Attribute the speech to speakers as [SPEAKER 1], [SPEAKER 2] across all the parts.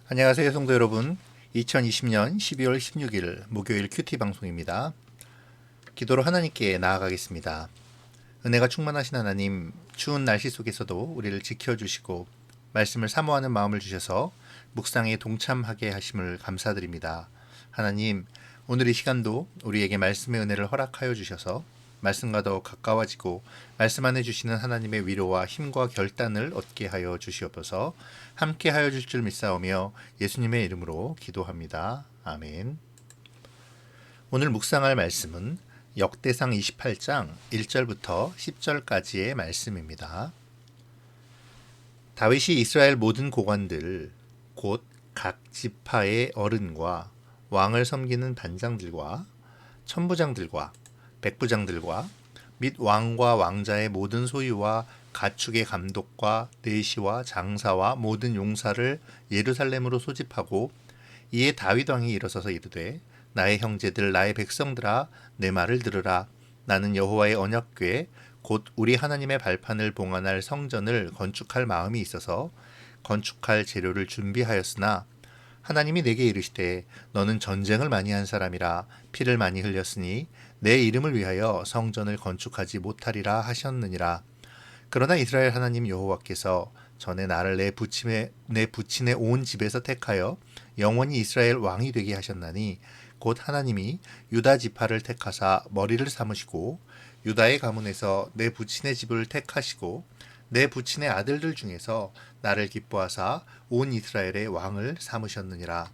[SPEAKER 1] 안녕하세요, 성도 여러분. 2020년 12월 16일 목요일 큐티 방송입니다. 기도로 하나님께 나아가겠습니다. 은혜가 충만하신 하나님, 추운 날씨 속에서도 우리를 지켜주시고 말씀을 사모하는 마음을 주셔서 묵상에 동참하게 하심을 감사드립니다. 하나님, 오늘 이 시간도 우리에게 말씀의 은혜를 허락하여 주셔서 말씀과 더 가까워지고 말씀 안에 주시는 하나님의 위로와 힘과 결단을 얻게 하여 주시옵소서. 함께 하여 줄 줄 믿사오며 예수님의 이름으로 기도합니다. 아멘. 오늘 묵상할 말씀은 역대상 28장 1절부터 10절까지의 말씀입니다. 다윗이 이스라엘 모든 고관들 곧 각 지파의 어른과 왕을 섬기는 단장들과 천부장들과 백부장들과 및 왕과 왕자의 모든 소유와 가축의 감독과 내시와 장사와 모든 용사를 예루살렘으로 소집하고 이에 다윗 왕이 일어서서 이르되 나의 형제들 나의 백성들아 내 말을 들으라. 나는 여호와의 언약궤 곧 우리 하나님의 발판을 봉안할 성전을 건축할 마음이 있어서 건축할 재료를 준비하였으나 하나님이 내게 이르시되 너는 전쟁을 많이 한 사람이라 피를 많이 흘렸으니 내 이름을 위하여 성전을 건축하지 못하리라 하셨느니라. 그러나 이스라엘 하나님 여호와께서 전에 나를 내 부친의 온 집에서 택하여 영원히 이스라엘 왕이 되게 하셨나니 곧 하나님이 유다 지파를 택하사 머리를 삼으시고 유다의 가문에서 내 부친의 집을 택하시고 내 부친의 아들들 중에서 나를 기뻐하사 온 이스라엘의 왕을 삼으셨느니라.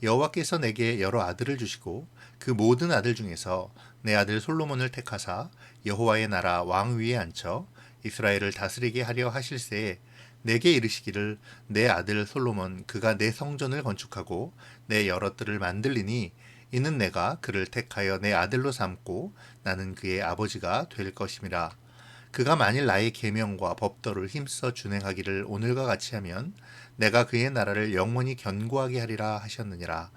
[SPEAKER 1] 여호와께서 내게 여러 아들을 주시고 그 모든 아들 중에서 내 아들 솔로몬을 택하사 여호와의 나라 왕 위에 앉혀 이스라엘을 다스리게 하려 하실새에 내게 이르시기를 내 아들 솔로몬 그가 내 성전을 건축하고 내 여러 뜰을 만들리니 이는 내가 그를 택하여 내 아들로 삼고 나는 그의 아버지가 될 것임이라. 그가 만일 나의 계명과 법도를 힘써 준행하기를 오늘과 같이 하면 내가 그의 나라를 영원히 견고하게 하리라 하셨느니라.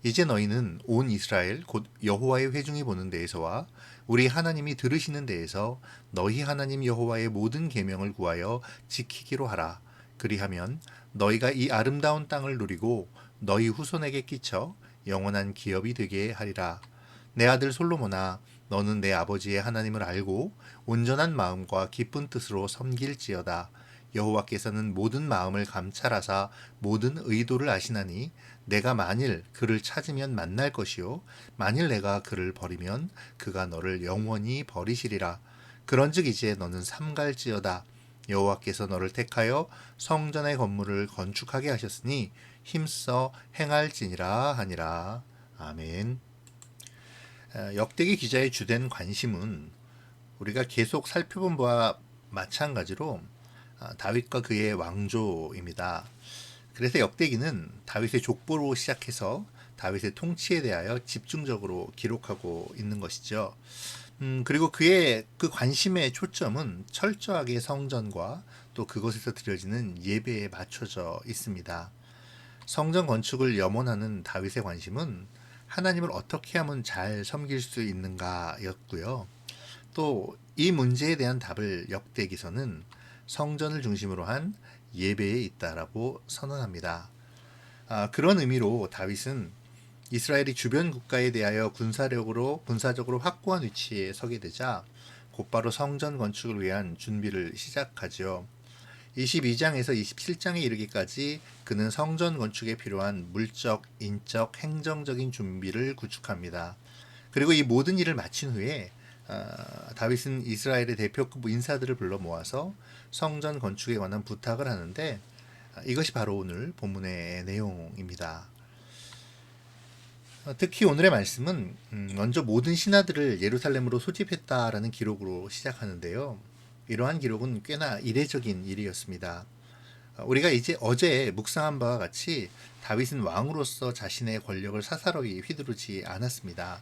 [SPEAKER 1] 이제 너희는 온 이스라엘 곧 여호와의 회중이 보는 데에서와 우리 하나님이 들으시는 데에서 너희 하나님 여호와의 모든 계명을 구하여 지키기로 하라. 그리하면 너희가 이 아름다운 땅을 누리고 너희 후손에게 끼쳐 영원한 기업이 되게 하리라. 내 아들 솔로몬아, 너는 내 아버지의 하나님을 알고 온전한 마음과 기쁜 뜻으로 섬길지어다. 여호와께서는 모든 마음을 감찰하사 모든 의도를 아시나니 내가 만일 그를 찾으면 만날 것이요 만일 내가 그를 버리면 그가 너를 영원히 버리시리라. 그런즉 이제 너는 삼갈지어다. 여호와께서 너를 택하여 성전의 건물을 건축하게 하셨으니 힘써 행할지니라 하니라. 아멘. 역대기 기자의 주된 관심은 우리가 계속 살펴본 바와 마찬가지로 다윗과 그의 왕조입니다. 그래서 역대기는 다윗의 족보로 시작해서 다윗의 통치에 대하여 집중적으로 기록하고 있는 것이죠. 그리고 그의 그 관심의 초점은 철저하게 성전과 또 그곳에서 드려지는 예배에 맞춰져 있습니다. 성전 건축을 염원하는 다윗의 관심은 하나님을 어떻게 하면 잘 섬길 수 있는가였고요. 또 이 문제에 대한 답을 역대기서는 성전을 중심으로 한 예배에 있다라고 선언합니다. 그런 의미로 다윗은 이스라엘이 주변 국가에 대하여 군사적으로 확고한 위치에 서게 되자 곧바로 성전 건축을 위한 준비를 시작하죠. 22장에서 27장에 이르기까지 그는 성전 건축에 필요한 물적, 인적, 행정적인 준비를 구축합니다. 그리고 이 모든 일을 마친 후에 다윗은 이스라엘의 대표급 인사들을 불러 모아서 성전 건축에 관한 부탁을 하는데 이것이 바로 오늘 본문의 내용입니다. 특히 오늘의 말씀은 먼저 모든 신하들을 예루살렘으로 소집했다라는 기록으로 시작하는데요. 이러한 기록은 꽤나 이례적인 일이었습니다. 우리가 이제 어제 묵상한 바와 같이 다윗은 왕으로서 자신의 권력을 사사로이 휘두르지 않았습니다.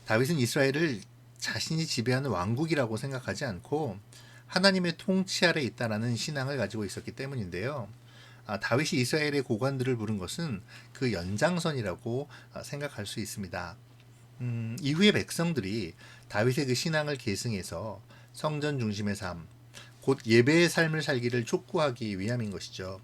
[SPEAKER 1] 다윗은 이스라엘을 자신이 지배하는 왕국이라고 생각하지 않고 하나님의 통치 아래 있다라는 신앙을 가지고 있었기 때문인데요. 다윗이 이스라엘의 고관들을 부른 것은 그 연장선이라고 생각할 수 있습니다. 이후에 백성들이 다윗의 그 신앙을 계승해서 성전 중심의 삶, 곧 예배의 삶을 살기를 촉구하기 위함인 것이죠.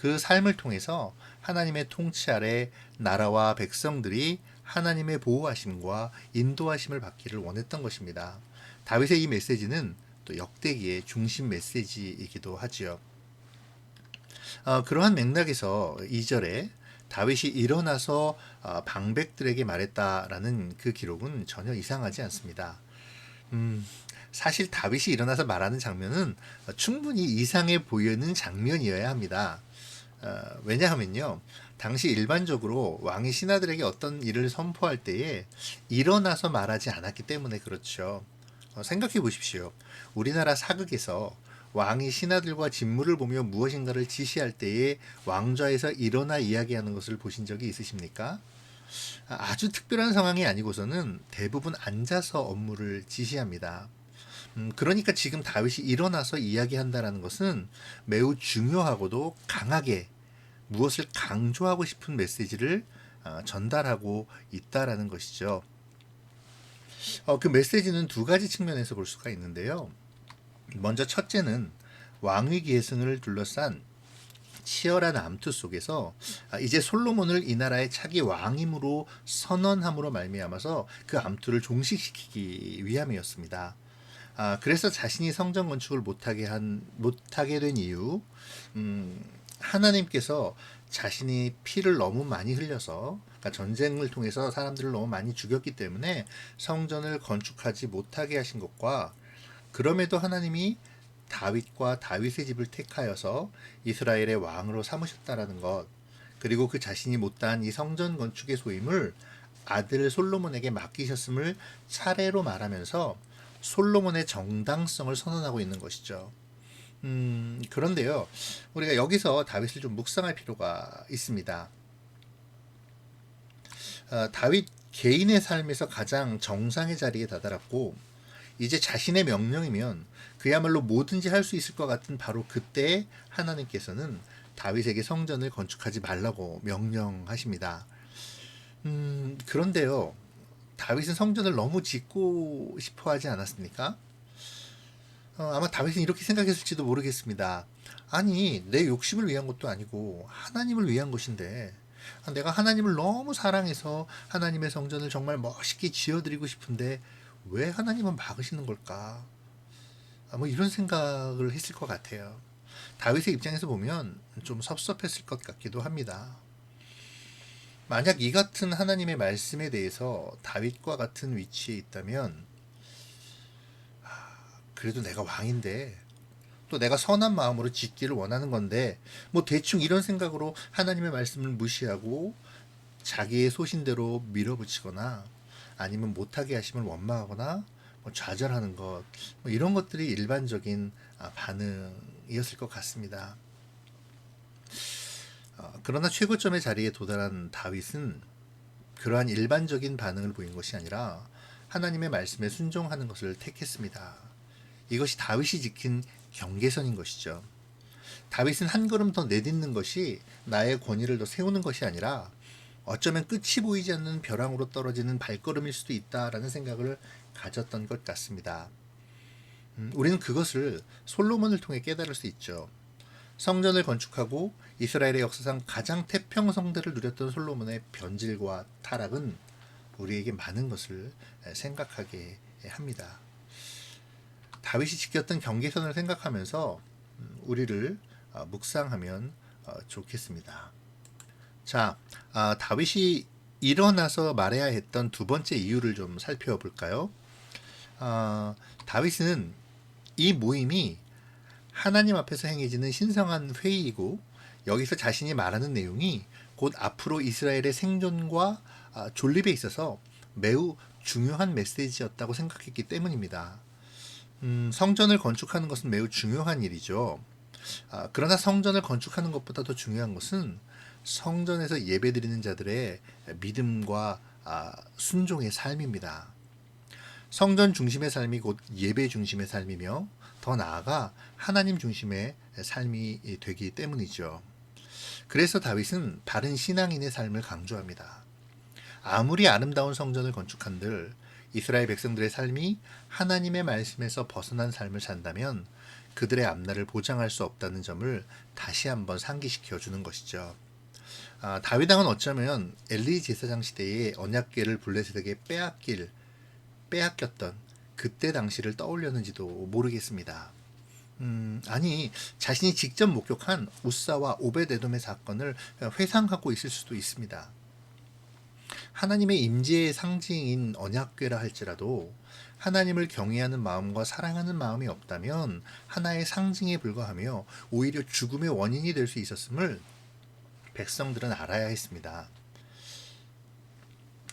[SPEAKER 1] 그 삶을 통해서 하나님의 통치 아래 나라와 백성들이 하나님의 보호하심과 인도하심을 받기를 원했던 것입니다. 다윗의 이 메시지는 또 역대기의 중심 메시지이기도 하지요. 그러한 맥락에서 2절에 다윗이 일어나서 방백들에게 말했다라는 그 기록은 전혀 이상하지 않습니다. 사실 다윗이 일어나서 말하는 장면은 충분히 이상해 보이는 장면이어야 합니다. 왜냐하면요, 당시 일반적으로 왕이 신하들에게 어떤 일을 선포할 때에 일어나서 말하지 않았기 때문에 그렇죠. 생각해 보십시오. 우리나라 사극에서 왕이 신하들과 진무를 보며 무엇인가를 지시할 때에 왕좌에서 일어나 이야기하는 것을 보신 적이 있으십니까? 아주 특별한 상황이 아니고서는 대부분 앉아서 업무를 지시합니다. 그러니까 지금 다윗이 일어나서 이야기한다라는 것은 매우 중요하고도 강하게 무엇을 강조하고 싶은 메시지를 전달하고 있다라는 것이죠. 그 메시지는 두 가지 측면에서 볼 수가 있는데요. 먼저 첫째는 왕위 계승을 둘러싼 치열한 암투 속에서 이제 솔로몬을 이 나라의 차기 왕임으로 선언함으로 말미암아서 그 암투를 종식시키기 위함이었습니다. 그래서 자신이 성전 건축을 못하게 된 이유, 하나님께서 자신이 피를 너무 많이 흘려서, 그러니까 전쟁을 통해서 사람들을 너무 많이 죽였기 때문에 성전을 건축하지 못하게 하신 것과, 그럼에도 하나님이 다윗과 다윗의 집을 택하여서 이스라엘의 왕으로 삼으셨다라는 것, 그리고 그 자신이 못다한 이 성전 건축의 소임을 아들 솔로몬에게 맡기셨음을 차례로 말하면서 솔로몬의 정당성을 선언하고 있는 것이죠. 그런데요, 우리가 여기서 다윗을 좀 묵상할 필요가 있습니다. 다윗 개인의 삶에서 가장 정상의 자리에 다다랐고, 이제 자신의 명령이면 그야말로 뭐든지 할 수 있을 것 같은 바로 그때 하나님께서는 다윗에게 성전을 건축하지 말라고 명령하십니다. 그런데요, 다윗은 성전을 너무 짓고 싶어 하지 않았습니까? 아마 다윗은 이렇게 생각했을지도 모르겠습니다. 아니, 내 욕심을 위한 것도 아니고 하나님을 위한 것인데, 내가 하나님을 너무 사랑해서 하나님의 성전을 정말 멋있게 지어드리고 싶은데 왜 하나님은 막으시는 걸까? 뭐 이런 생각을 했을 것 같아요. 다윗의 입장에서 보면 좀 섭섭했을 것 같기도 합니다. 만약 이 같은 하나님의 말씀에 대해서 다윗과 같은 위치에 있다면, 그래도 내가 왕인데, 또 내가 선한 마음으로 짓기를 원하는 건데, 뭐 대충 이런 생각으로 하나님의 말씀을 무시하고 자기의 소신대로 밀어붙이거나 아니면 못하게 하심을 원망하거나 뭐 좌절하는 것, 뭐 이런 것들이 일반적인 반응이었을 것 같습니다. 그러나 최고점의 자리에 도달한 다윗은 그러한 일반적인 반응을 보인 것이 아니라 하나님의 말씀에 순종하는 것을 택했습니다. 이것이 다윗이 지킨 경계선인 것이죠. 다윗은 한 걸음 더 내딛는 것이 나의 권위를 더 세우는 것이 아니라 어쩌면 끝이 보이지 않는 벼랑으로 떨어지는 발걸음일 수도 있다라는 생각을 가졌던 것 같습니다. 우리는 그것을 솔로몬을 통해 깨달을 수 있죠. 성전을 건축하고 이스라엘의 역사상 가장 태평성대를 누렸던 솔로몬의 변질과 타락은 우리에게 많은 것을 생각하게 합니다. 다윗이 지켰던 경계선을 생각하면서 우리를 묵상하면 좋겠습니다. 자, 다윗이 일어나서 말해야 했던 두 번째 이유를 좀 살펴볼까요? 다윗은 이 모임이 하나님 앞에서 행해지는 신성한 회의이고, 여기서 자신이 말하는 내용이 곧 앞으로 이스라엘의 생존과 존립에 있어서 매우 중요한 메시지였다고 생각했기 때문입니다. 성전을 건축하는 것은 매우 중요한 일이죠. 그러나 성전을 건축하는 것보다 더 중요한 것은 성전에서 예배드리는 자들의 믿음과 순종의 삶입니다. 성전 중심의 삶이 곧 예배 중심의 삶이며, 더 나아가 하나님 중심의 삶이 되기 때문이죠. 그래서 다윗은 바른 신앙인의 삶을 강조합니다. 아무리 아름다운 성전을 건축한들 이스라엘 백성들의 삶이 하나님의 말씀에서 벗어난 삶을 산다면 그들의 앞날을 보장할 수 없다는 점을 다시 한번 상기시켜 주는 것이죠. 다윗 왕은 어쩌면 엘리 제사장 시대의 언약궤를 블레셋에게 빼앗겼던 그때 당시를 떠올렸는지도 모르겠습니다. 아니 자신이 직접 목격한 우사와 오벳에돔의 사건을 회상하고 있을 수도 있습니다. 하나님의 임재의 상징인 언약궤라 할지라도 하나님을 경외하는 마음과 사랑하는 마음이 없다면 하나의 상징에 불과하며 오히려 죽음의 원인이 될 수 있었음을 백성들은 알아야 했습니다.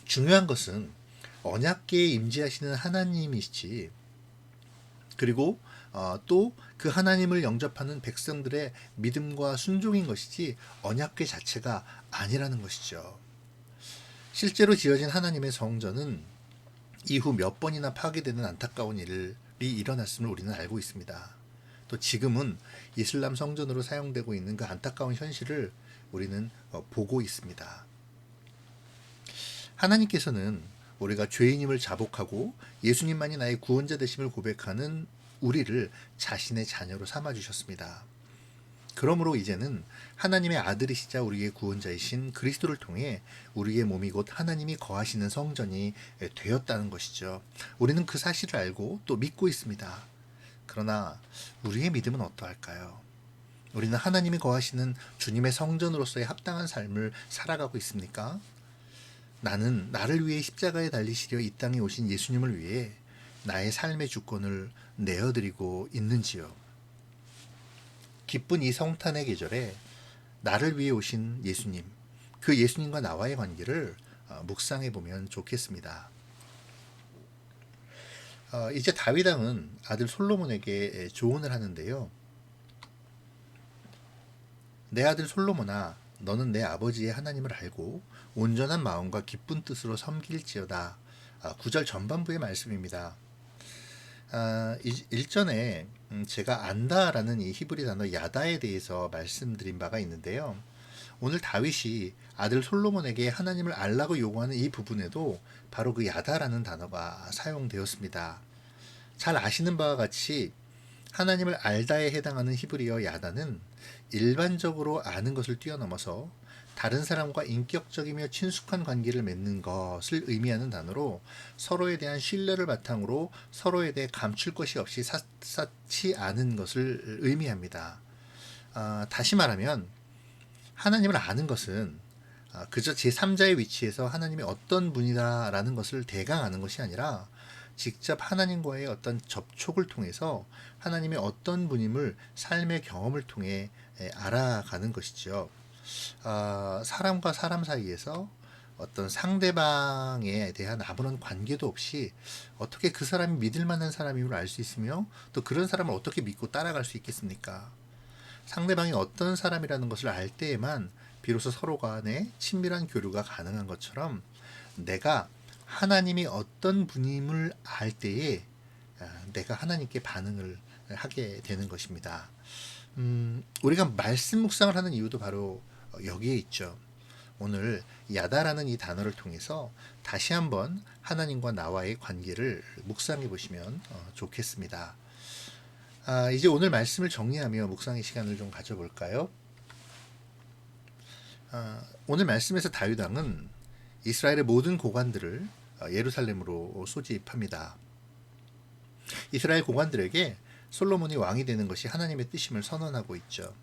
[SPEAKER 1] 중요한 것은 언약궤에 임재하시는 하나님이시지, 그리고 또 그 하나님을 영접하는 백성들의 믿음과 순종인 것이지 언약궤 자체가 아니라는 것이죠. 실제로 지어진 하나님의 성전은 이후 몇 번이나 파괴되는 안타까운 일이 일어났음을 우리는 알고 있습니다. 또 지금은 이슬람 성전으로 사용되고 있는 그 안타까운 현실을 우리는 보고 있습니다. 하나님께서는 우리가 죄인임을 자복하고 예수님만이 나의 구원자 되심을 고백하는 우리를 자신의 자녀로 삼아주셨습니다. 그러므로 이제는 하나님의 아들이시자 우리의 구원자이신 그리스도를 통해 우리의 몸이 곧 하나님이 거하시는 성전이 되었다는 것이죠. 우리는 그 사실을 알고 또 믿고 있습니다. 그러나 우리의 믿음은 어떠할까요? 우리는 하나님이 거하시는 주님의 성전으로서의 합당한 삶을 살아가고 있습니까? 나는 나를 위해 십자가에 달리시려 이 땅에 오신 예수님을 위해 나의 삶의 주권을 내어드리고 있는지요? 기쁜 이 성탄의 계절에 나를 위해 오신 예수님, 그 예수님과 나와의 관계를 묵상해 보면 좋겠습니다. 이제 다윗 왕은 아들 솔로몬에게 조언을 하는데요. 내 아들 솔로몬아, 너는 내 아버지의 하나님을 알고 온전한 마음과 기쁜 뜻으로 섬길지어다. 9절 전반부의 말씀입니다. 일전에 제가 안다라는 이 히브리 단어 야다에 대해서 말씀드린 바가 있는데요. 오늘 다윗이 아들 솔로몬에게 하나님을 알라고 요구하는 이 부분에도 바로 그 야다라는 단어가 사용되었습니다. 잘 아시는 바와 같이 하나님을 알다에 해당하는 히브리어 야다는 일반적으로 아는 것을 뛰어넘어서 다른 사람과 인격적이며 친숙한 관계를 맺는 것을 의미하는 단어로 서로에 대한 신뢰를 바탕으로 서로에 대해 감출 것이 없이 샅샅이 아는 것을 의미합니다. 다시 말하면 하나님을 아는 것은 그저 제3자의 위치에서 하나님이 어떤 분이다라는 것을 대강 아는 것이 아니라 직접 하나님과의 어떤 접촉을 통해서 하나님의 어떤 분임을 삶의 경험을 통해 알아가는 것이죠. 사람과 사람 사이에서 어떤 상대방에 대한 아무런 관계도 없이 어떻게 그 사람이 믿을 만한 사람임을 알 수 있으며 또 그런 사람을 어떻게 믿고 따라갈 수 있겠습니까? 상대방이 어떤 사람이라는 것을 알 때에만 비로소 서로 간에 친밀한 교류가 가능한 것처럼 내가 하나님이 어떤 분임을 알 때에 내가 하나님께 반응을 하게 되는 것입니다. 우리가 말씀 묵상을 하는 이유도 바로 여기에 있죠. 오늘 야다라는 이 단어를 통해서 다시 한번 하나님과 나와의 관계를 묵상해 보시면 좋겠습니다. 이제 오늘 말씀을 정리하며 묵상의 시간을 좀 가져볼까요? 오늘 말씀에서 다윗 왕은 이스라엘의 모든 고관들을 예루살렘으로 소집합니다. 이스라엘 고관들에게 솔로몬이 왕이 되는 것이 하나님의 뜻임을 선언하고 있죠.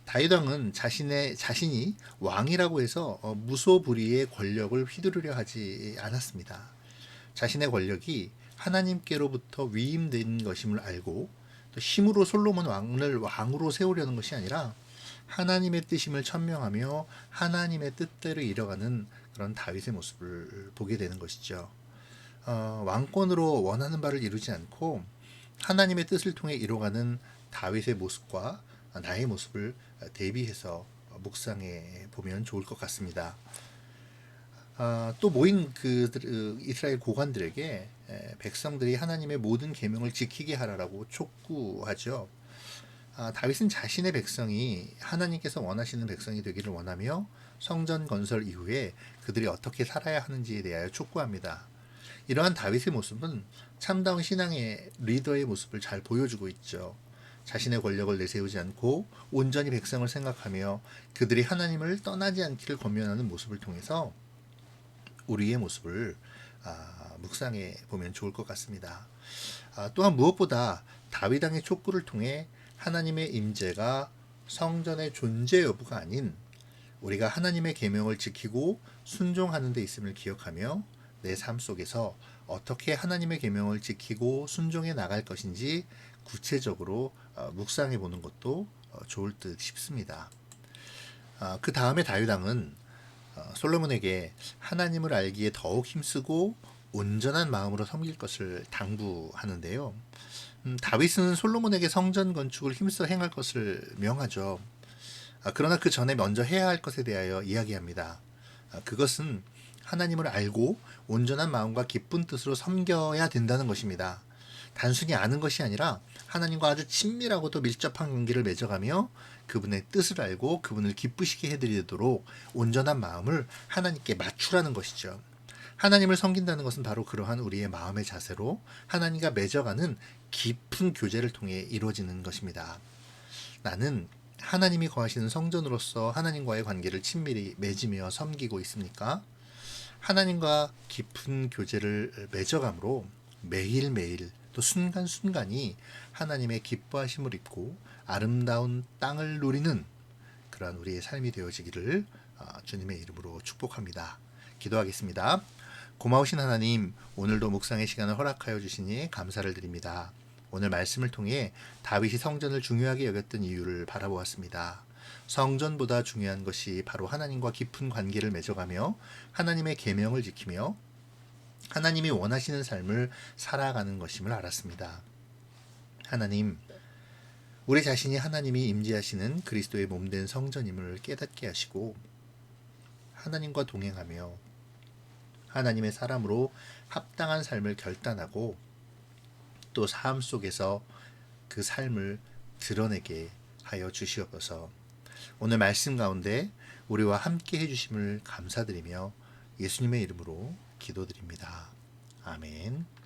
[SPEAKER 1] 다윗 왕은 자신이 왕이라고 해서 무소불위의 권력을 휘두르려 하지 않았습니다. 자신의 권력이 하나님께로부터 위임된 것임을 알고 또 힘으로 솔로몬 왕을 왕으로 세우려는 것이 아니라 하나님의 뜻임을 천명하며 하나님의 뜻대로 이뤄가는 그런 다윗의 모습을 보게 되는 것이죠. 왕권으로 원하는 바를 이루지 않고 하나님의 뜻을 통해 이뤄가는 다윗의 모습과 나의 모습을 대비해서 묵상해 보면 좋을 것 같습니다. 또 모인 그 이스라엘 고관들에게 백성들이 하나님의 모든 계명을 지키게 하라고 촉구하죠. 다윗은 자신의 백성이 하나님께서 원하시는 백성이 되기를 원하며 성전 건설 이후에 그들이 어떻게 살아야 하는지에 대하여 촉구합니다. 이러한 다윗의 모습은 참다운 신앙의 리더의 모습을 잘 보여주고 있죠. 자신의 권력을 내세우지 않고 온전히 백성을 생각하며 그들이 하나님을 떠나지 않기를 권면하는 모습을 통해서 우리의 모습을 묵상해 보면 좋을 것 같습니다. 또한 무엇보다 다윗 왕의 촉구를 통해 하나님의 임재가 성전의 존재 여부가 아닌 우리가 하나님의 계명을 지키고 순종하는 데 있음을 기억하며 내 삶 속에서 어떻게 하나님의 계명을 지키고 순종해 나갈 것인지 구체적으로 묵상해 보는 것도 좋을 듯 싶습니다. 그 다음에 다윗 왕은 솔로몬에게 하나님을 알기에 더욱 힘쓰고 온전한 마음으로 섬길 것을 당부하는데요. 다윗은 솔로몬에게 성전 건축을 힘써 행할 것을 명하죠. 그러나 그 전에 먼저 해야 할 것에 대하여 이야기합니다. 그것은 하나님을 알고 온전한 마음과 기쁜 뜻으로 섬겨야 된다는 것입니다. 단순히 아는 것이 아니라 하나님과 아주 친밀하고 또 밀접한 관계를 맺어가며 그분의 뜻을 알고 그분을 기쁘시게 해드리도록 온전한 마음을 하나님께 맞추라는 것이죠. 하나님을 섬긴다는 것은 바로 그러한 우리의 마음의 자세로 하나님과 맺어가는 깊은 교제를 통해 이루어지는 것입니다. 나는 하나님이 거하시는 성전으로서 하나님과의 관계를 친밀히 맺으며 섬기고 있습니까? 하나님과 깊은 교제를 맺어감으로 매일매일 또 순간순간이 하나님의 기뻐하심을 입고 아름다운 땅을 누리는 그러한 우리의 삶이 되어지기를 주님의 이름으로 축복합니다. 기도하겠습니다. 고마우신 하나님, 오늘도 묵상의 시간을 허락하여 주시니 감사를 드립니다. 오늘 말씀을 통해 다윗이 성전을 중요하게 여겼던 이유를 바라보았습니다. 성전보다 중요한 것이 바로 하나님과 깊은 관계를 맺어가며 하나님의 계명을 지키며 하나님이 원하시는 삶을 살아가는 것임을 알았습니다. 하나님, 우리 자신이 하나님이 임재하시는 그리스도의 몸된 성전임을 깨닫게 하시고 하나님과 동행하며 하나님의 사람으로 합당한 삶을 결단하고 또 삶 속에서 그 삶을 드러내게 하여 주시옵소서. 오늘 말씀 가운데 우리와 함께 해주심을 감사드리며 예수님의 이름으로 기도드립니다. 아멘.